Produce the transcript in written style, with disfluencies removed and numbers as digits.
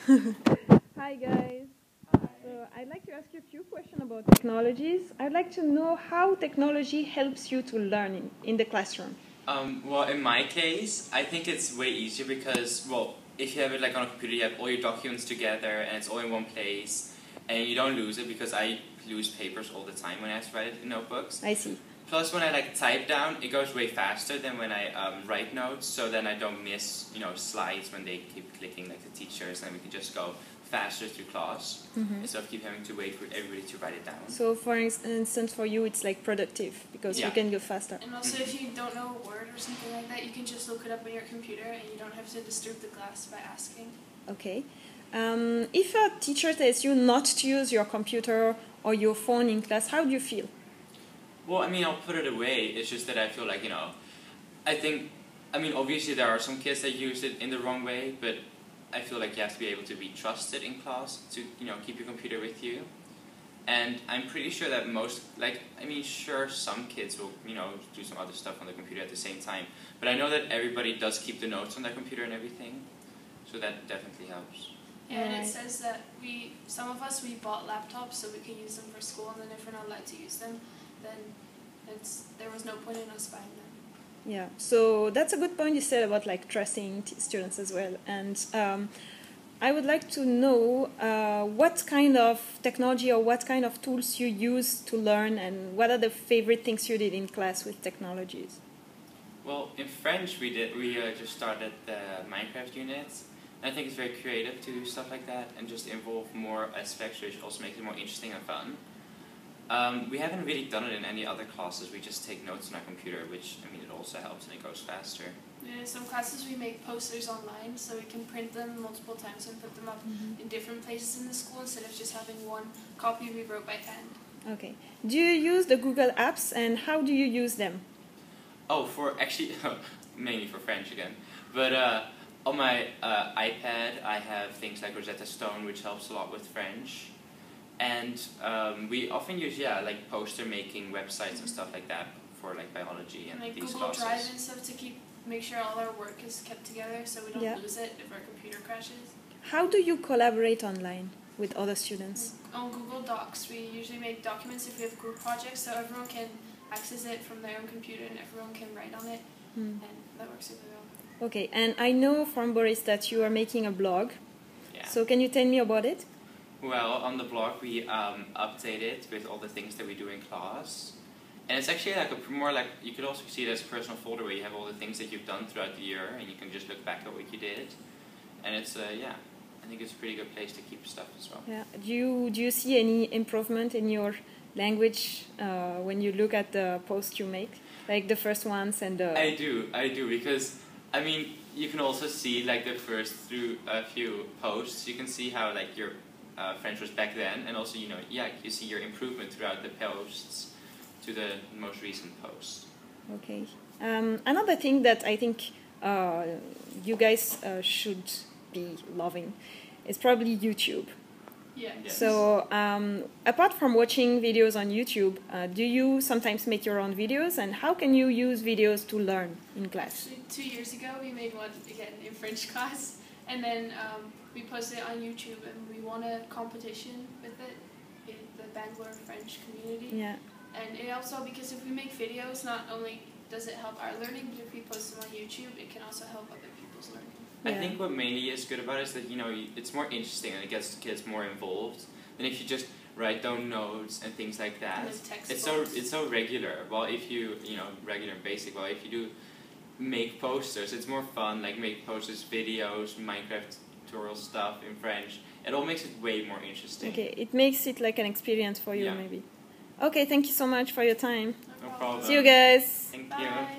Hi guys. So I'd like to ask you a few questions about technologies. I'd like to know how technology helps you to learn in the classroom. Well, in my case, I think it's way easier because, well, if you have it like on a computer, you have all your documents together and it's all in one place, and you don't lose it because I lose papers all the time when I have to write it in notebooks. I see. Plus, when I like type down, it goes way faster than when I write notes, so then I don't miss, slides when they keep clicking like the teachers, and we can just go faster through class instead of keep having to wait for everybody to write it down. So for instance, for you it's like productive because you can go faster. And also if you don't know a word or something like that, you can just look it up on your computer and you don't have to disturb the class by asking. Okay. If a teacher tells you not to use your computer or your phone in class, how do you feel? Well, I mean, I'll put it away. It's just that I feel like, obviously there are some kids that use it in the wrong way, but I feel like you have to be able to be trusted in class to, keep your computer with you. And I'm pretty sure that sure, some kids will, do some other stuff on the computer at the same time. But I know that everybody does keep the notes on their computer and everything, so that definitely helps. Yeah, and it says that some of us bought laptops so we can use them for school, and then if we're not allowed to use them, then there was no point in us buying them. Yeah, so that's a good point you said about like trusting students as well. And I would like to know what kind of technology or what kind of tools you use to learn, and what are the favorite things you did in class with technologies? Well, in French we just started the Minecraft units. And I think it's very creative to do stuff like that and just involve more aspects, which also makes it more interesting and fun. We haven't really done it in any other classes. We just take notes on our computer, which, it also helps and it goes faster. Yeah, some classes we make posters online, so we can print them multiple times and put them up in different places in the school instead of just having one copy we wrote by hand. Okay. Do you use the Google Apps, and how do you use them? Oh, mainly for French again. But on my iPad, I have things like Rosetta Stone, which helps a lot with French. And we often use, poster making websites and stuff like that for like biology and these Google classes. Drive and stuff to make sure all our work is kept together so we don't lose it if our computer crashes. How do you collaborate online with other students? On Google Docs, we usually make documents if we have group projects so everyone can access it from their own computer and everyone can write on it, and that works super well. Okay, and I know from Boris that you are making a blog. Yeah. So can you tell me about it? Well, on the blog we update it with all the things that we do in class. And it's actually you could also see it as a personal folder where you have all the things that you've done throughout the year and you can just look back at what you did. And it's, I think it's a pretty good place to keep stuff as well. Yeah. Do you see any improvement in your language when you look at the posts you make? Like the first ones and the... I do, because, you can also see like the first through a few posts, you can see how like your French was back then, and also, you see your improvement throughout the posts to the most recent post. Okay. Another thing that I think you guys should be loving is probably YouTube. Yeah. Yes. So apart from watching videos on YouTube, do you sometimes make your own videos, and how can you use videos to learn in class? Actually, 2 years ago we made one again in French class, and then we posted it on YouTube, and we won a competition with it in the Bangalore French community. Yeah. And it also, because if we make videos, not only does it help our learning, but if we post them on YouTube, it can also help other people's learning. I think what mainly is good about it is that, it's more interesting and it gets the kids more involved than if you just write down notes and things like that. It's so regular. Well, if you, regular and basic, well, if you do make posters, it's more fun, like make posters, videos, Minecraft tutorial stuff in French. It all makes it way more interesting. Okay, it makes it like an experience for you, maybe. Okay, thank you so much for your time. No problem. See you guys. Thank you. Bye.